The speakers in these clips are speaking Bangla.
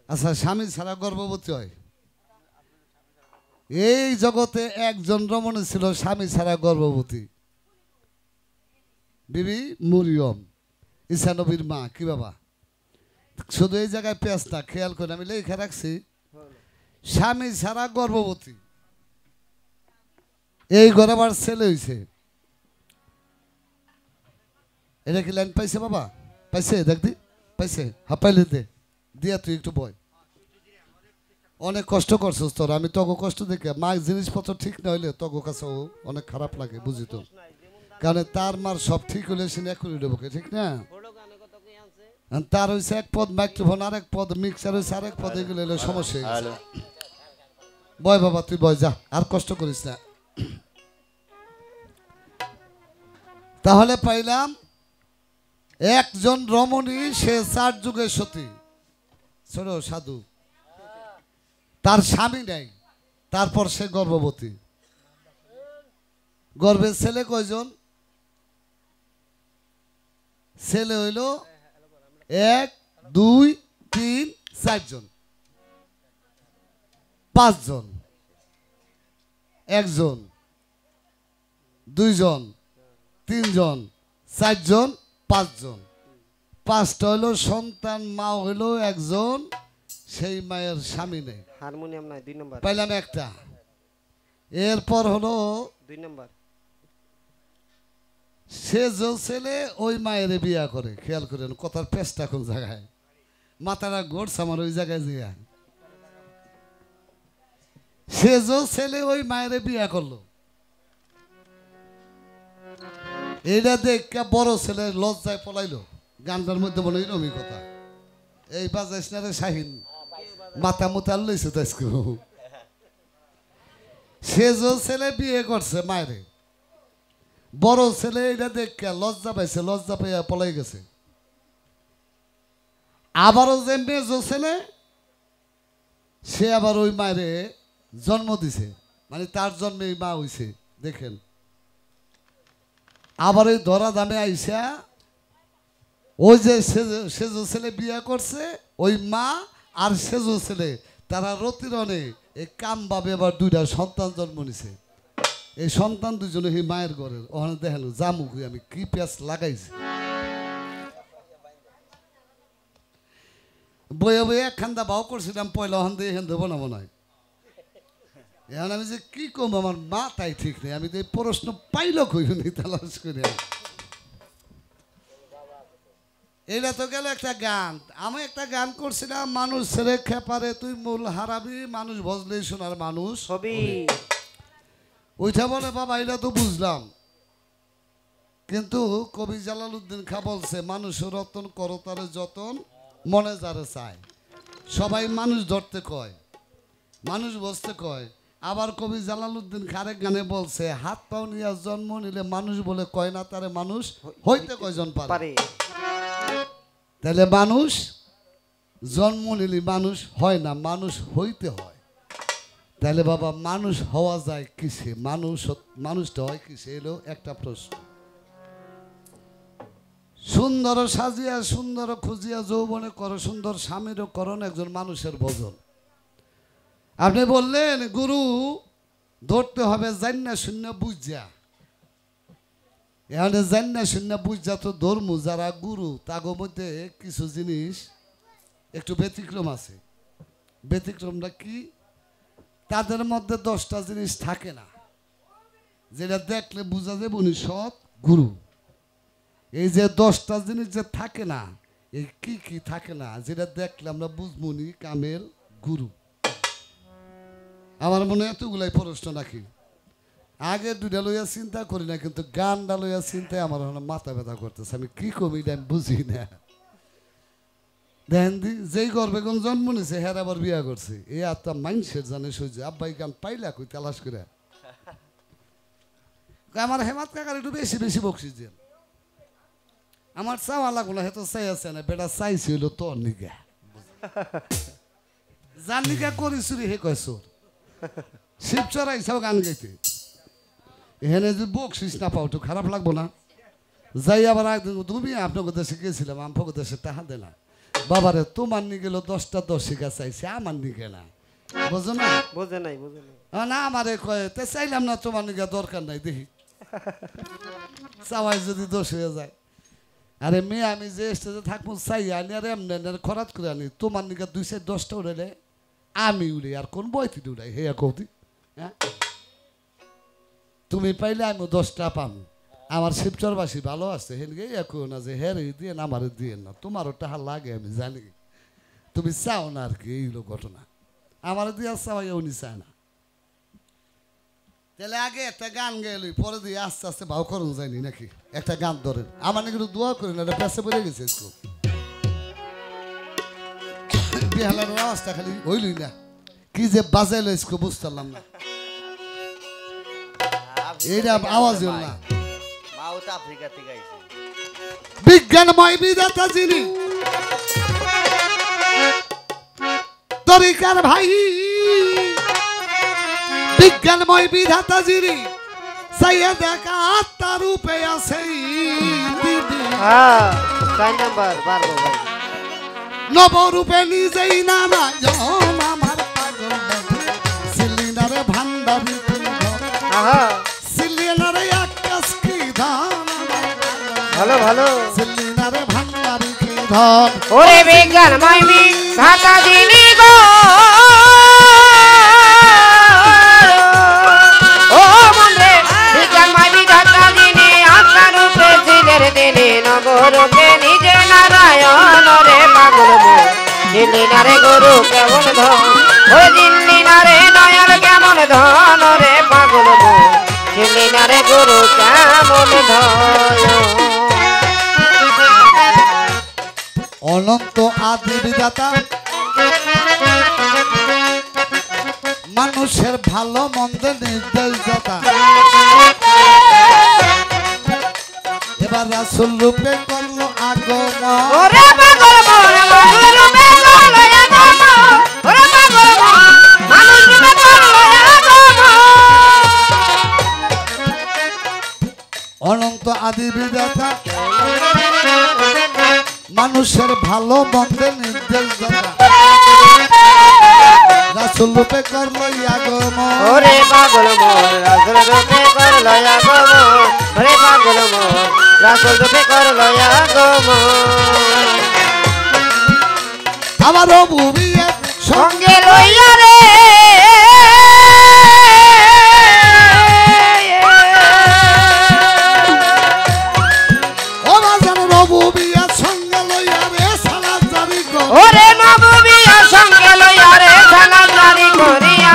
আচ্ছা, স্বামী ছাড়া গর্ভবতী হয়? এই জগতে একজন রমণী ছিল স্বামী ছাড়া গর্ভবতী, বিবি মরিয়ম, ঈসা নবীর মা। কি বাবা, শুধু এই জায়গায় পেঁচ না, খেয়াল করে আমি লেখা রাখছি, স্বামী ছাড়া গর্ভবতী। এই ঘরে আবার ছেলে হয়েছে। এটা কি লাইন পাইছে বাবা? পাইছে? দেখ দি, পাইছে? হাঁপাইলে দে দিয়া, তুই একটু বয়। অনেক কষ্ট করছিস তোর, আমি তগো কষ্ট দেখে, মা জিনিসপত্র ঠিক না হইলে তগো কাছেও অনেক খারাপ লাগে, বুঝি তো। কারণ তার মার সব ঠিক হইলে সে করে দেবো, ঠিক না? তার হয়েছে এক পদ মাইক্রোফোন, আরেক পদ মিক্সার হয়েছে আরেক পদ, এগুলো হলে সমস্যা হয়ে গেছে। বয় বাবা, তুই বয়, যা, আর কষ্ট করিস না। তাহলে পাইলাম একজন রমণী, সে 4 যুগের সতী, ছোট সাধু, তার স্বামী নেই, তারপর সে গর্ভবতী। গর্ভের ছেলে কয়জন? ছেলে হইল 1 2 3 4 জন, 5 জন, 1 জন, 2 জন, 3 জন, 4 জন, 5 জন। 5টা হইলো সন্তান, মা হইলো একজন, সেই মায়ের স্বামী নেই, হারমোনিয়াম নাই, 2 নম্বর পাইলাম একটা। এরপর হলো 2 নম্বর, সে যে ছেলে ওই মায়ের বিয়া করে। খেয়াল করেন কথার পেশটা কোন জায়গায়, মাথাটা ঘুরছে আমার ওই জায়গায় জিয়া। সে যে ছেলে ওই মায়ের বিয়া করলো, এইটা দেখে বড় ছেলে লজ্জায় পলাইলো। গানটার মধ্যে বলে এরকমই কথা, এই বাজাইস না রে শাহিন, মাথা মুথা লইছে তো আজকে। সে যে ছেলে বিয়ে করছে মায়েরে, বড় ছেলে এটা দেখে লজ্জা পাইছে, লজ্জা পাইয়া পলাই গেছে। আবারও যে মেজ ছেলে, সে আবার ওই মায়েরে জন্ম দিছে, মানে তার জন্মে মা হইছে। দেখেন, আবার ওই ধরা দামে আইসা ওই যে সেজো ছেলে বিয়ে করছে, ওই মা আর সেজো ছেলে তারা রতিরণে এই কাম ভাবে আবার 2টা সন্তান জন্ম নিছে। এই সন্তান দুজনে এই মায়ের ঘরের। ওখানে দেখেন জামুক আমি কি পেঁচ লাগাইছি, বয়ে বয়ে একখান্দা ভাও করছিলাম পয়লা, ওখান দিয়ে এখান দেবো না মনে হয়। এখন আমি যে কি কম, আমার মাথায় ঠিক নেই, আমি তো এই প্রশ্ন পাইল কইনি তালাশ করে। এটা তো গেল একটা গান। আমি একটা গান করছিলাম, মানুষ ছেড়ে খেপারে তুই মূল হারাবি, মানুষ বজলেই শোনার মানুষ ছবি। ওইটা বলে বাবা, এটা তো বুঝলাম, কিন্তু কবি জালালউদ্দিন খাঁ বলছে, মানুষের রতন করো তারে যতন, মনে যারে চায়। সবাই মানুষ ধরতে কয়, মানুষ বসতে কয়। আবার কবি জালালউদ্দিন খারেক গানে বলছে, হাত পাও নিয়ে জন্ম নিলে মানুষ বলে কয় না তারে মানুষ হইতে কয়জন পারে। তাহলে মানুষ জন্ম নিলে মানুষ হয় না, মানুষ হইতে হয়। তাহলে বাবা, মানুষ হওয়া যায় কিসে? মানুষটা হয় কিসে? এলো একটা প্রশ্ন। সুন্দর সাজিয়া সুন্দর খুঁজিয়া যৌবনে করো সুন্দর, স্বামীরও করণ একজন মানুষের ভোজন। আপনি বললেন গুরু ধরতে হবে জান্না শূন্য বুঝা। এখানে জান্না শূন্য বুঝা তো ধর্ম যারা গুরু, তাগো মধ্যে কিছু জিনিস একটু ব্যতিক্রম আছে। ব্যতিক্রমটা কি? তাদের মধ্যে 10টা জিনিস থাকে না, যেটা দেখলে বোঝা যাবে উনি সৎ গুরু। এই যে 10টা জিনিস যে থাকে না, এই কি কি থাকে না, যেটা দেখলে আমরা বুঝবো উনি কামের গুরু। আমার মনে হয় এতগুলাই প্রশ্ন নাকি, আগে 2টা লইয়া চিন্তা করি না, কিন্তু গানটা লইয়া চিন্তায় আমার মাথা ব্যথা করতেছে। আমি কি কবি আমি বুঝি না। দেখেন যেই গর্বে কোন জন্ম নিছে, হ্যাঁ আবার বিয়া করছে, এই আত্মা মাইন্সের জানে সহ্য। আব্বাই গান পাইলা কই তালাশ করে। আমার হেমাত কাকার একটু বেশি বেশি বকশিস দেন, আমার চাওয়া লাগলো না, হেতো চাই আছে না, বেটা চাইছি হইলো তোর নিগা, যার নিগা করি চুরি হে কয় চোর। শিবচর আইসাও গান গাইতে, এখানে যদি বকশিস না পাও তো খারাপ লাগবো না? যাই আবার একদিন তুমি আপনাকে দেশে গিয়েছিলাম, আমাকে দেশে টাকা দে না, বাবারে তোমার নিয়ে গেল 10টা 10 গাছ চাইছে আমার নিকে না বুঝো না বোঝে নাই বোঝে নাই না আমারে কয়ে তে চাইলাম না তোমার নিকে দরকার নাই দেখি চাওয়াই যদি দোষ হয়ে যায় আরে মেয়ে আমি যে স্টেজে থাকবো চাই আনি আর এমনি খরাত করে আনি তোমার নিকে 2-10টা উড়াইলে আমি উড়ি আর কোন বইতি উড়াই হে কৌতি হ্যাঁ তুমি পাইলে আমি 10টা পাবো আমার শিবচরবাসী ভালো আছে হেনকে একো না যে হেরে দিয়ে না আমারে দিয়ে না তোমারও টাহা লাগে আমি জানি তুমি চাও না আর কি এইগুলো ঘটনা আমার দিয়ে চাওয়াই উনি চায় না তাহলে আগে একটা গান গেলি পরে দিয়ে আস্তে আস্তে ভাও করুন যায়নি নাকি একটা গান ধরেন আমার নাকি একটু দোয়া করেন এটা পেছে পড়ে গেছে একটু বিহালার আওয়াজটা খালি হইলই না কি যে বাজাইলো ইসকো বুঝতাম না এইটা আওয়াজ হল না মাউথ আফ্রিকা থেকে আইছে বিজ্ঞানময় বিধাতা যিনি তরিকার ভাই বিজ্ঞানময় বিধাতা যিনি চাইয়া দেখা তার রূপে আছে হ্যাঁ 4 নাম্বার পারবো ভাই নবরূপে নিজেই নানা আমার পাগল সিলিন্ডারে ভান্ডারি আহা সিলিন্ডারে আকাশ কি ধান ভালো ভালো সিলিন্ডারে ভান্ডারি কি ধান ওরে বিজ্ঞানময় বিধাতা যিনি গো ও মনে বিজ্ঞানময় বিধাতা যিনি আত্মার রূপে ছিলেন তিনি নগরূপে নিজে নারায়ণ রে পাগল দিল্লি নারে গুরু কেমন ধন ও দিল্লি নারে নয়ন কেমন ধন রে পাগল দিল্লি নারে গুরু কেমন ধন অনন্ত আদি বিধাতা মানুষের ভালো মন্দের নির্দেশদাতা এবার রাসূল রূপে করলো আগমন ওরে পাগল মন মানুষ রূপে করলো আগমন ওরে পাগল মন মানুষ রূপে করলো আগমন অনন্ত আদি বিধাতা মানুষের ভালো মন্দের নির্দেশদাতা রাসূল রূপে করলো আগমন ওরে পাগল মন রাসূল রূপে করলো আগমন ওরে পাগল মন রাসূল রূপে করলো আগমন আমার বুবিয়ে সঙ্গে লইয়া রে ও বাজার বুবিয়ে সঙ্গে লইয়া রে সালাত জারি কর ওরে মাহবুবিয়া সঙ্গে লইয়া রে সালাম জারি করিয়া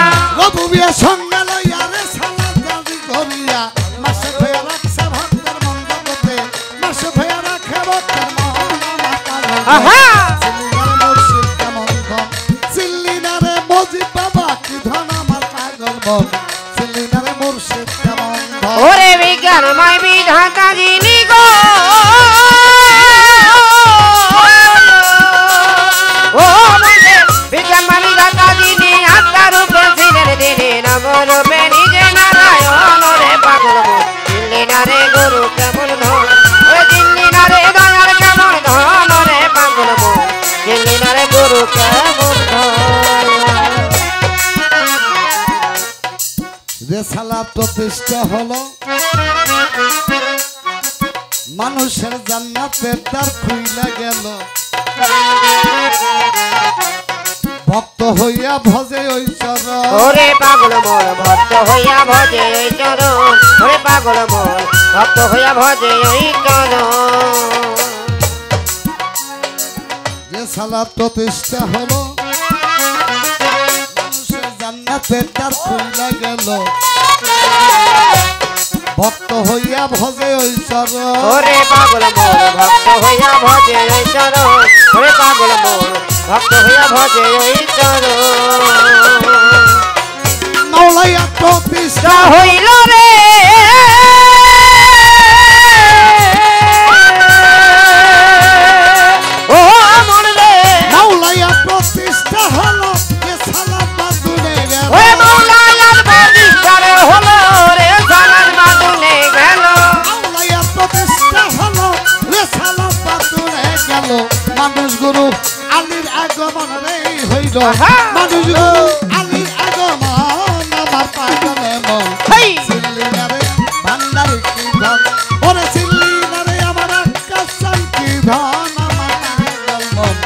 বুবিয়ে সঙ্গে লইয়া রে সালাত জারি করিয়া মাসে ভয়া রাখছে ভক্তের মন্দতে মাসে ভয়া রাখে ভক্তের মহামাতা আহা সিল্লিনারে মজিদ বাবা কি ধন আমার পাগল মন সিল্লিনারে মুর্শিদ কেমন ধন ওরে বিজ্ঞানময় বিধাতা যিনি গো ও মনে বিজ্ঞানময় বিধাতা যিনি আত্মার রূপে ছিলেন তিনি নবরূপে নিজে নারায়ণ রে পাগল দিল্লি নারে গুরু কেমন ধন ওরে দিল্লি নারে দয়াল কেমন ধন রে পাগল দিল্লি নারে গুরু কেমন ধন রেসালাত প্রতিষ্ঠা হলো মানুষের জান্নাতের দ্বার খুইলা গেল ভক্ত হইয়া ভজে ওই চরণ ওরে পাগল মোর ভক্ত হইয়া ভজে ওই চরণ ওরে পাগল মোর ভক্ত হইয়া ভজে ওই চরণ রেসালাত প্রতিষ্ঠা হলো মানুষের জান্নাতের দ্বার খুইলা গেল ভক্ত হইয়া ভজে ওই চরণ ওরে পাগল মোর ভক্ত হইয়া ভজে ওই চরণ ওরে পাগল মোর ভক্ত হইয়া ভজে ওই চরণ মাওলায়া প্রতিষ্ঠা হইল রে ও মন রে মাওলায়া প্রতিষ্ঠা হলো রেসালাত বাদুনে গেল ওরে মাওলায়ার প্রতিষ্ঠারে হলো রে সালাত বাদুনে গেল মাওলায়া প্রতিষ্ঠা হলো রেসালাত বাদুনে গেল মানুষ গুরু হইল মানুষ আলীর আগমন আমার পাগলে মন চিল্লি না রে ভান্ডারি কি ধন ওরে চিল্লি না রে আমার আকাশান কি ধন আমার পাগল মন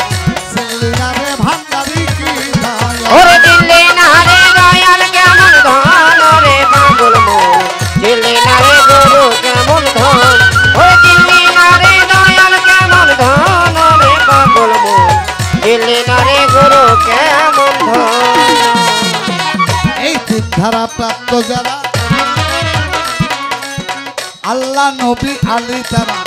চিল্লি না রে ভান্ডারি কি ধন ওরে দিল্লি না রে দয়াল কেমন ধন রে পাগল মন দিল্লি না রে গুরু কেমন ধন ওরে দিল্লি না রে দয়াল কেমন ধন রে পাগল মন দিল্লি না রে গুরু কেমন ধন এই ধারা প্রাপ্ত যারা আল্লাহ নবী আলী তারা